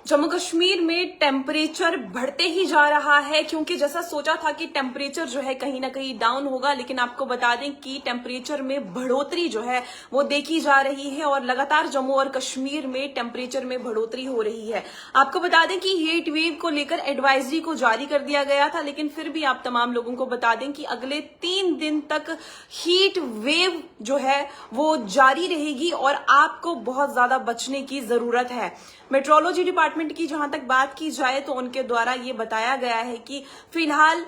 जम्मू कश्मीर में टेम्परेचर बढ़ते ही जा रहा है, क्योंकि जैसा सोचा था कि टेम्परेचर जो है कहीं ना कहीं डाउन होगा, लेकिन आपको बता दें कि टेम्परेचर में बढ़ोतरी जो है वो देखी जा रही है और लगातार जम्मू और कश्मीर में टेम्परेचर में बढ़ोतरी हो रही है। आपको बता दें कि हीट वेव को लेकर एडवाइजरी को जारी कर दिया गया था, लेकिन फिर भी आप तमाम लोगों को बता दें कि अगले 3 दिन तक हीट वेव जो है वो जारी रहेगी और आपको बहुत ज्यादा बचने की जरूरत है। मेट्रोलॉजी डिपार्टमेंट की जहां तक बात की जाए तो उनके द्वारा ये बताया गया है कि फिलहाल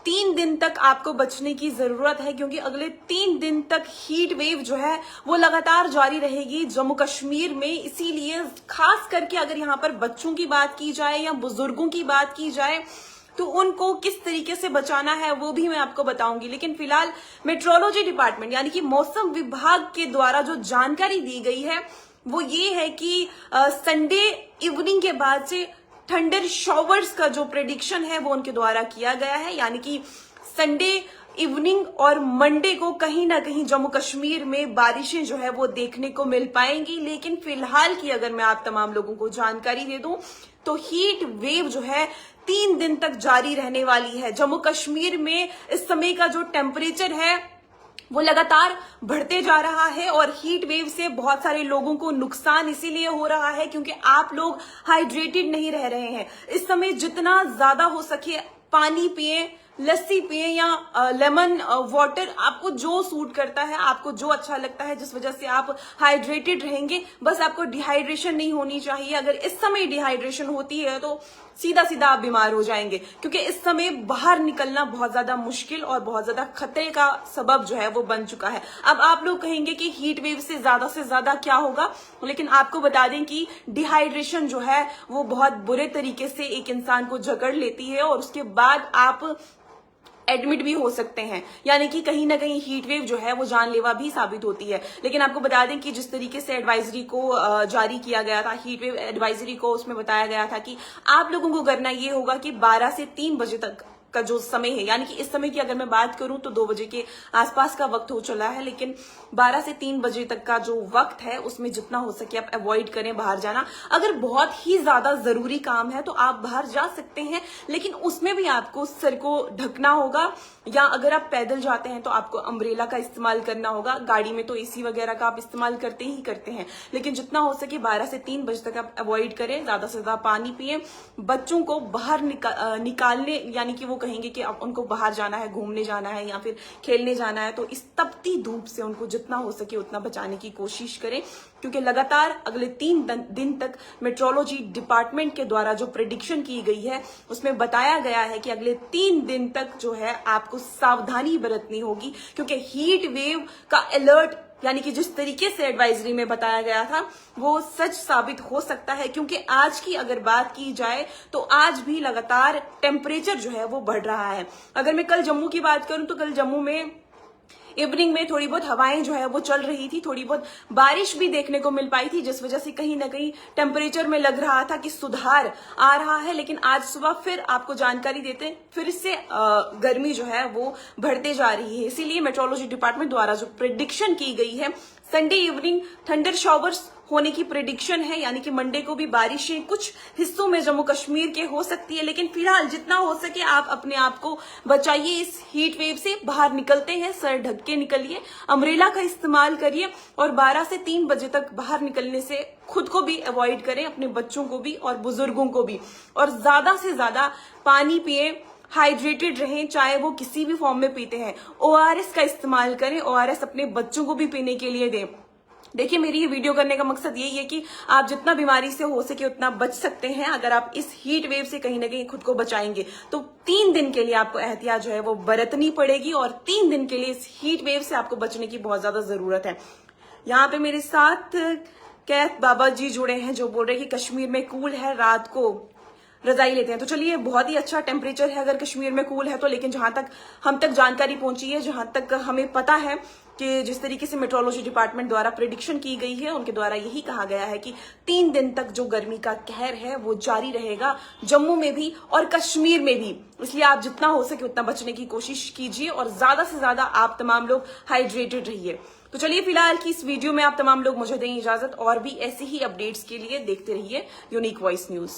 3 दिन तक आपको बचने की जरूरत है, क्योंकि अगले 3 दिन तक हीट वेव जो है वो लगातार जारी रहेगी जम्मू कश्मीर में। इसीलिए खास करके अगर यहाँ पर बच्चों की बात की जाए या बुजुर्गों की बात की जाए तो उनको किस तरीके से बचाना है वो भी मैं आपको बताऊंगी। लेकिन फिलहाल मेट्रोलॉजी डिपार्टमेंट यानी कि मौसम विभाग के द्वारा जो जानकारी दी गई है वो ये है कि संडे इवनिंग के बाद से थंडर शॉवर्स का जो प्रेडिक्शन है वो उनके द्वारा किया गया है, यानी कि संडे इवनिंग और मंडे को कहीं ना कहीं जम्मू कश्मीर में बारिशें जो है वो देखने को मिल पाएंगी। लेकिन फिलहाल की अगर मैं आप तमाम लोगों को जानकारी दे दूं तो हीट वेव जो है 3 दिन तक जारी रहने वाली है। जम्मू कश्मीर में इस समय का जो टेम्परेचर है वो लगातार बढ़ते जा रहा है और हीट वेव से बहुत सारे लोगों को नुकसान इसीलिए हो रहा है क्योंकि आप लोग हाइड्रेटेड नहीं रह रहे हैं। इस समय जितना ज्यादा हो सके पानी पिए, लस्सी पिए या लेमन वाटर, आपको जो सूट करता है, आपको जो अच्छा लगता है, जिस वजह से आप हाइड्रेटेड रहेंगे। बस आपको डिहाइड्रेशन नहीं होनी चाहिए। अगर इस समय डिहाइड्रेशन होती है तो सीधा सीधा आप बीमार हो जाएंगे, क्योंकि इस समय बाहर निकलना बहुत ज्यादा मुश्किल और बहुत ज्यादा खतरे का सबब जो है वो बन चुका है। अब आप लोग कहेंगे कि हीट वेव से ज्यादा क्या होगा, लेकिन आपको बता दें कि डिहाइड्रेशन जो है वो बहुत बुरे तरीके से एक इंसान को जकड़ लेती है और उसके बाद आप एडमिट भी हो सकते हैं, यानी कि कहीं ना कहीं हीट वेव जो है वो जानलेवा भी साबित होती है। लेकिन आपको बता दें कि जिस तरीके से एडवाइजरी को जारी किया गया था, हीट वेव एडवाइजरी को, उसमें बताया गया था कि आप लोगों को करना ये होगा कि 12 से 3 बजे तक का जो समय है, यानी कि इस समय की अगर मैं बात करूं तो 2 बजे के आसपास का वक्त हो चला है, लेकिन 12 से 3 बजे तक का जो वक्त है उसमें जितना हो सके आप अवॉइड करें बाहर जाना। अगर बहुत ही ज्यादा जरूरी काम है तो आप बाहर जा सकते हैं, लेकिन उसमें भी आपको सर को ढकना होगा, या अगर आप पैदल जाते हैं तो आपको अम्ब्रेला का इस्तेमाल करना होगा। गाड़ी में तो एसी वगैरह का आप इस्तेमाल करते ही करते हैं, लेकिन जितना हो सके 12 से 3 बजे तक आप अवॉइड करें। ज्यादा से ज्यादा पानी पिए। बच्चों को बाहर निकालने, यानी कि वो कहेंगे कि अब उनको बाहर जाना है, घूमने जाना है या फिर खेलने जाना है, तो इस तपती धूप से उनको जितना हो सके उतना बचाने की कोशिश करें, क्योंकि लगातार अगले 3 दिन तक मेट्रोलॉजी डिपार्टमेंट के द्वारा जो प्रेडिक्शन की गई है उसमें बताया गया है कि अगले 3 दिन तक जो है आपको सावधानी बरतनी होगी, क्योंकि हीट वेव का अलर्ट यानी कि जिस तरीके से एडवाइजरी में बताया गया था वो सच साबित हो सकता है। क्योंकि आज की अगर बात की जाए तो आज भी लगातार टेम्परेचर जो है वो बढ़ रहा है। अगर मैं कल जम्मू की बात करूं तो कल जम्मू में इवनिंग में थोड़ी बहुत हवाएं जो है वो चल रही थी, थोड़ी बहुत बारिश भी देखने को मिल पाई थी, जिस वजह से कहीं ना कहीं टेम्परेचर में लग रहा था कि सुधार आ रहा है। लेकिन आज सुबह फिर आपको जानकारी देते हैं, फिर से गर्मी जो है वो बढ़ते जा रही है। इसीलिए मेट्रोलॉजी डिपार्टमेंट द्वारा जो प्रेडिक्शन की गई है, संडे इवनिंग थंडर शॉवर्स होने की प्रेडिक्शन है, यानी कि मंडे को भी बारिशें कुछ हिस्सों में जम्मू कश्मीर के हो सकती है। लेकिन फिलहाल जितना हो सके आप अपने आप को बचाइए इस हीट वेव से। बाहर निकलते हैं सर ढक के निकलिए, अम्ब्रेला का इस्तेमाल करिए और 12 से 3 बजे तक बाहर निकलने से खुद को भी अवॉइड करें, अपने बच्चों को भी और बुजुर्गों को भी। और ज्यादा से ज्यादा पानी पिए, हाइड्रेटेड रहें, चाहे वो किसी भी फॉर्म में पीते हैं। ORS का इस्तेमाल करें, ORS अपने बच्चों को भी पीने के लिए दें। देखिए, मेरी ये वीडियो करने का मकसद यही है कि आप जितना बीमारी से हो सके उतना बच सकते हैं। अगर आप इस हीट वेव से कहीं ना कहीं खुद को बचाएंगे तो 3 दिन के लिए आपको एहतियात जो है वो बरतनी पड़ेगी और 3 दिन के लिए इस हीट वेव से आपको बचने की बहुत ज्यादा जरूरत है। यहाँ पे मेरे साथ कैफ बाबा जी जुड़े हैं जो बोल रहे हैं कि कश्मीर में कूल है, रजाई लेते हैं। तो चलिए, बहुत ही अच्छा टेम्परेचर है अगर कश्मीर में कूल है तो। लेकिन जहां तक हम तक जानकारी पहुंची है, जहां तक हमें पता है कि जिस तरीके से मेट्रोलॉजी डिपार्टमेंट द्वारा प्रेडिक्शन की गई है, उनके द्वारा यही कहा गया है कि 3 दिन तक जो गर्मी का कहर है वो जारी रहेगा, जम्मू में भी और कश्मीर में भी। इसलिए आप जितना हो सके उतना बचने की कोशिश कीजिए और ज्यादा से ज्यादा आप तमाम लोग हाइड्रेटेड रहिए। तो चलिए, फिलहाल की इस वीडियो में आप तमाम लोग मुझे दें इजाजत। और भी ऐसे ही अपडेट्स के लिए देखते रहिए यूनिक वॉइस न्यूज।